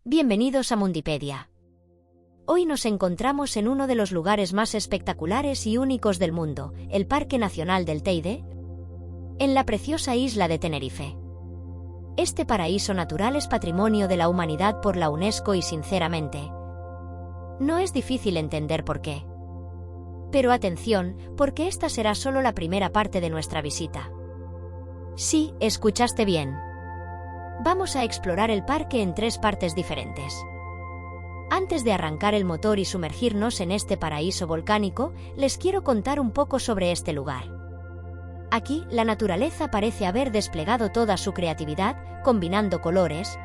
Bienvenidos a Mundipedia. Hoy nos encontramos en uno de los lugares más espectaculares y únicos del mundo, el Parque Nacional del Teide, en la preciosa isla de Tenerife. Este paraíso natural es patrimonio de la humanidad por la UNESCO y sinceramente, no es difícil entender por qué. Pero atención, porque esta será solo la primera parte de nuestra visita. Sí, escuchaste bien. Vamos a explorar el parque en 3 partes diferentes. Antes de arrancar el motor y sumergirnos en este paraíso volcánico, les quiero contar un poco sobre este lugar. Aquí, la naturaleza parece haber desplegado toda su creatividad, combinando colores,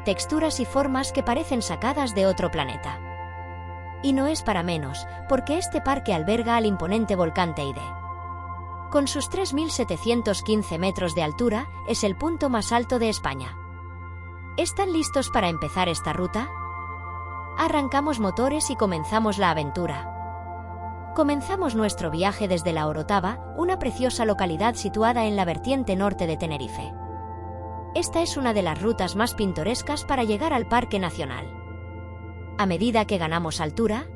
texturas y formas que parecen sacadas de otro planeta. Y no es para menos, porque este parque alberga al imponente volcán Teide. Con sus 3.715 metros de altura, es el punto más alto de España. ¿Están listos para empezar esta ruta? Arrancamos motores y comenzamos la aventura. Comenzamos nuestro viaje desde La Orotava, una preciosa localidad situada en la vertiente norte de Tenerife. Esta es una de las rutas más pintorescas para llegar al Parque Nacional. A medida que ganamos altura,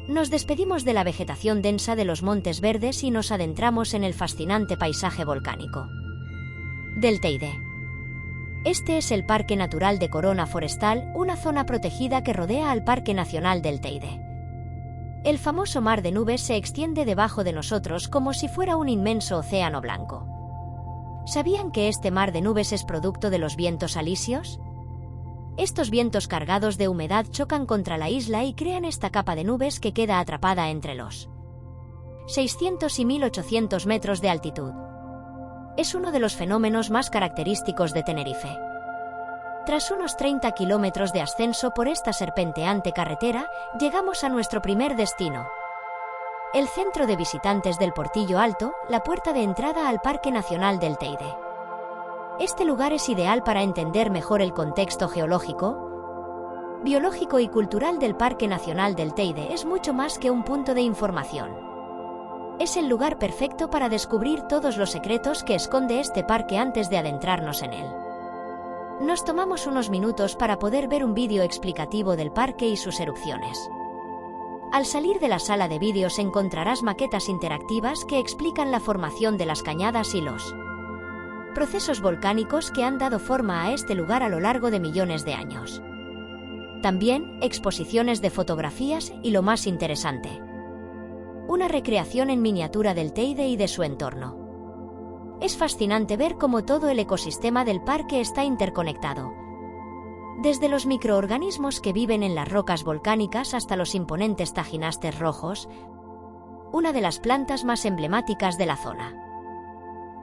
nos despedimos de la vegetación densa de los Montes Verdes y nos adentramos en el fascinante paisaje volcánico del Teide. Este es el Parque Natural de Corona Forestal, una zona protegida que rodea al Parque Nacional del Teide. El famoso mar de nubes se extiende debajo de nosotros como si fuera un inmenso océano blanco. ¿Sabían que este mar de nubes es producto de los vientos alisios? Estos vientos cargados de humedad chocan contra la isla y crean esta capa de nubes que queda atrapada entre los 600 y 1800 metros de altitud. Es uno de los fenómenos más característicos de Tenerife. Tras unos 30 kilómetros de ascenso por esta serpenteante carretera, llegamos a nuestro primer destino. El centro de visitantes del Portillo Alto, la puerta de entrada al Parque Nacional del Teide. Este lugar es ideal para entender mejor el contexto geológico, biológico y cultural del Parque Nacional del Teide. Es mucho más que un punto de información. Es el lugar perfecto para descubrir todos los secretos que esconde este parque antes de adentrarnos en él. Nos tomamos unos minutos para poder ver un vídeo explicativo del parque y sus erupciones. Al salir de la sala de vídeos encontrarás maquetas interactivas que explican la formación de las cañadas y los procesos volcánicos que han dado forma a este lugar a lo largo de millones de años. También, exposiciones de fotografías y lo más interesante, una recreación en miniatura del Teide y de su entorno. Es fascinante ver cómo todo el ecosistema del parque está interconectado. Desde los microorganismos que viven en las rocas volcánicas hasta los imponentes tajinastes rojos, una de las plantas más emblemáticas de la zona.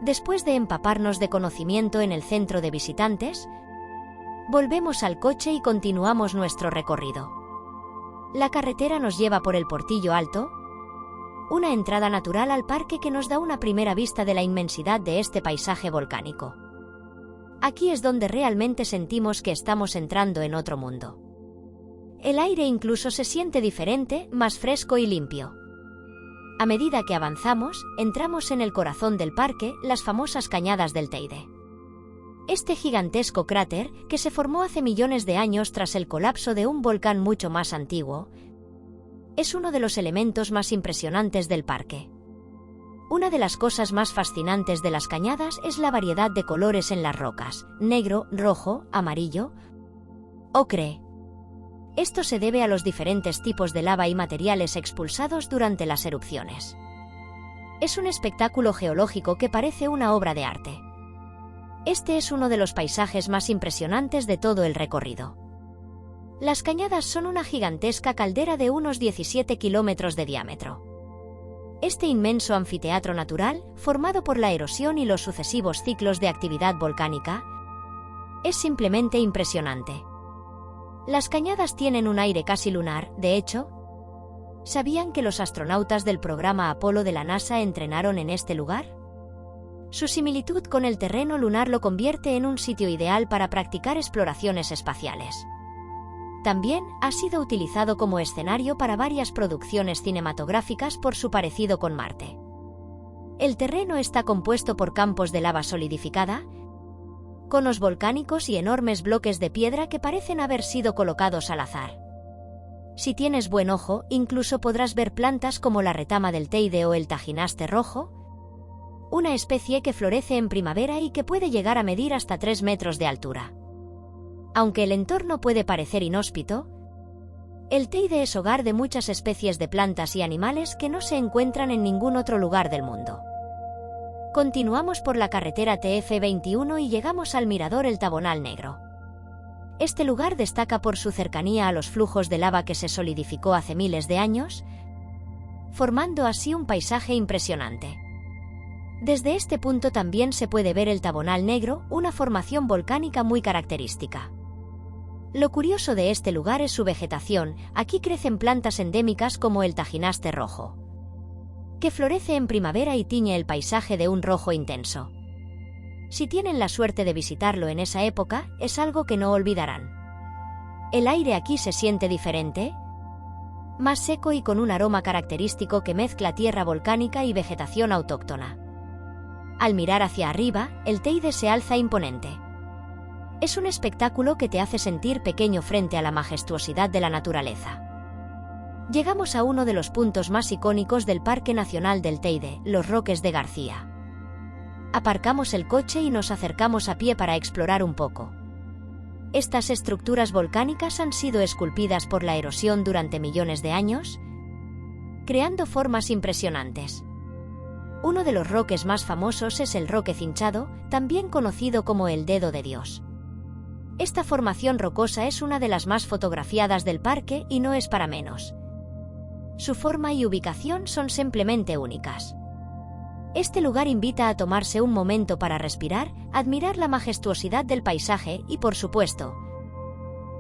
Después de empaparnos de conocimiento en el centro de visitantes, volvemos al coche y continuamos nuestro recorrido. La carretera nos lleva por el Portillo Alto, una entrada natural al parque que nos da una primera vista de la inmensidad de este paisaje volcánico. Aquí es donde realmente sentimos que estamos entrando en otro mundo. El aire incluso se siente diferente, más fresco y limpio. A medida que avanzamos, entramos en el corazón del parque, las famosas Cañadas del Teide. Este gigantesco cráter, que se formó hace millones de años tras el colapso de un volcán mucho más antiguo, es uno de los elementos más impresionantes del parque. Una de las cosas más fascinantes de las cañadas es la variedad de colores en las rocas: negro, rojo, amarillo, ocre. Esto se debe a los diferentes tipos de lava y materiales expulsados durante las erupciones. Es un espectáculo geológico que parece una obra de arte. Este es uno de los paisajes más impresionantes de todo el recorrido. Las cañadas son una gigantesca caldera de unos 17 kilómetros de diámetro. Este inmenso anfiteatro natural, formado por la erosión y los sucesivos ciclos de actividad volcánica, es simplemente impresionante. Las cañadas tienen un aire casi lunar. De hecho, ¿sabían que los astronautas del programa Apolo de la NASA entrenaron en este lugar? Su similitud con el terreno lunar lo convierte en un sitio ideal para practicar exploraciones espaciales. También ha sido utilizado como escenario para varias producciones cinematográficas por su parecido con Marte. El terreno está compuesto por campos de lava solidificada, conos volcánicos y enormes bloques de piedra que parecen haber sido colocados al azar. Si tienes buen ojo, incluso podrás ver plantas como la retama del Teide o el tajinaste rojo, una especie que florece en primavera y que puede llegar a medir hasta 3 metros de altura. Aunque el entorno puede parecer inhóspito, el Teide es hogar de muchas especies de plantas y animales que no se encuentran en ningún otro lugar del mundo. Continuamos por la carretera TF21 y llegamos al mirador El Tabonal Negro. Este lugar destaca por su cercanía a los flujos de lava que se solidificó hace miles de años, formando así un paisaje impresionante. Desde este punto también se puede ver el Tabonal Negro, una formación volcánica muy característica. Lo curioso de este lugar es su vegetación. Aquí crecen plantas endémicas como el tajinaste rojo, que florece en primavera y tiñe el paisaje de un rojo intenso. Si tienen la suerte de visitarlo en esa época, es algo que no olvidarán. El aire aquí se siente diferente, más seco y con un aroma característico que mezcla tierra volcánica y vegetación autóctona. Al mirar hacia arriba, el Teide se alza imponente. Es un espectáculo que te hace sentir pequeño frente a la majestuosidad de la naturaleza. Llegamos a uno de los puntos más icónicos del Parque Nacional del Teide, los Roques de García. Aparcamos el coche y nos acercamos a pie para explorar un poco. Estas estructuras volcánicas han sido esculpidas por la erosión durante millones de años, creando formas impresionantes. Uno de los roques más famosos es el Roque Cinchado, también conocido como el Dedo de Dios. Esta formación rocosa es una de las más fotografiadas del parque y no es para menos. Su forma y ubicación son simplemente únicas. Este lugar invita a tomarse un momento para respirar, admirar la majestuosidad del paisaje y, por supuesto,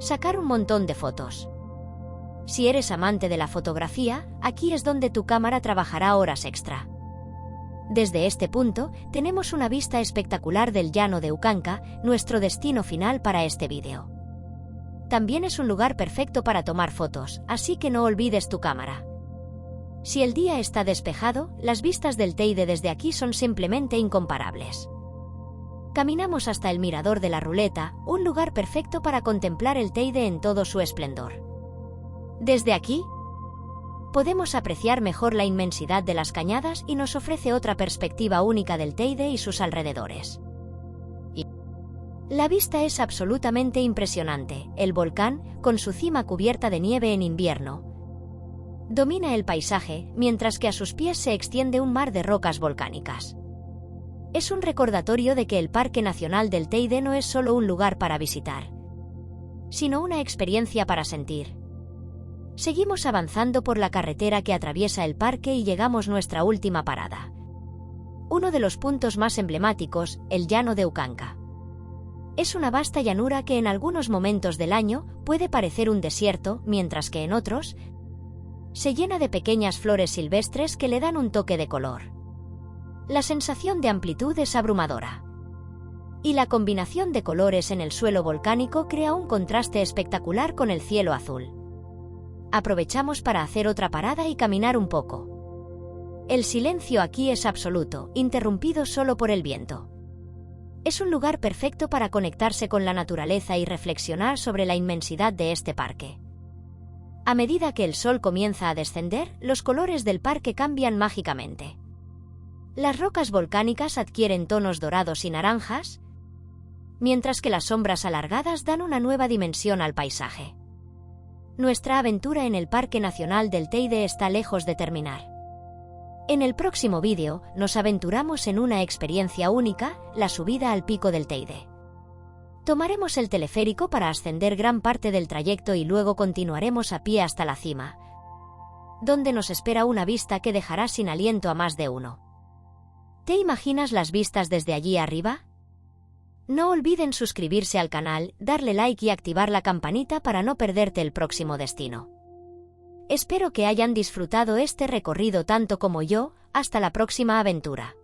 sacar un montón de fotos. Si eres amante de la fotografía, aquí es donde tu cámara trabajará horas extra. Desde este punto, tenemos una vista espectacular del llano de Ucanca, nuestro destino final para este vídeo. También es un lugar perfecto para tomar fotos, así que no olvides tu cámara. Si el día está despejado, las vistas del Teide desde aquí son simplemente incomparables. Caminamos hasta el Mirador de la Ruleta, un lugar perfecto para contemplar el Teide en todo su esplendor. Desde aquí, podemos apreciar mejor la inmensidad de las cañadas y nos ofrece otra perspectiva única del Teide y sus alrededores. La vista es absolutamente impresionante. El volcán, con su cima cubierta de nieve en invierno, domina el paisaje, mientras que a sus pies se extiende un mar de rocas volcánicas. Es un recordatorio de que el Parque Nacional del Teide no es solo un lugar para visitar, sino una experiencia para sentir. Seguimos avanzando por la carretera que atraviesa el parque y llegamos a nuestra última parada. Uno de los puntos más emblemáticos, el Llano de Ucanca. Es una vasta llanura que en algunos momentos del año puede parecer un desierto, mientras que en otros se llena de pequeñas flores silvestres que le dan un toque de color. La sensación de amplitud es abrumadora. Y la combinación de colores en el suelo volcánico crea un contraste espectacular con el cielo azul. Aprovechamos para hacer otra parada y caminar un poco. El silencio aquí es absoluto, interrumpido solo por el viento. Es un lugar perfecto para conectarse con la naturaleza y reflexionar sobre la inmensidad de este parque. A medida que el sol comienza a descender, los colores del parque cambian mágicamente. Las rocas volcánicas adquieren tonos dorados y naranjas, mientras que las sombras alargadas dan una nueva dimensión al paisaje. Nuestra aventura en el Parque Nacional del Teide está lejos de terminar. En el próximo vídeo, nos aventuramos en una experiencia única, la subida al pico del Teide. Tomaremos el teleférico para ascender gran parte del trayecto y luego continuaremos a pie hasta la cima, donde nos espera una vista que dejará sin aliento a más de uno. ¿Te imaginas las vistas desde allí arriba? No olviden suscribirse al canal, darle like y activar la campanita para no perderte el próximo destino. Espero que hayan disfrutado este recorrido tanto como yo. Hasta la próxima aventura.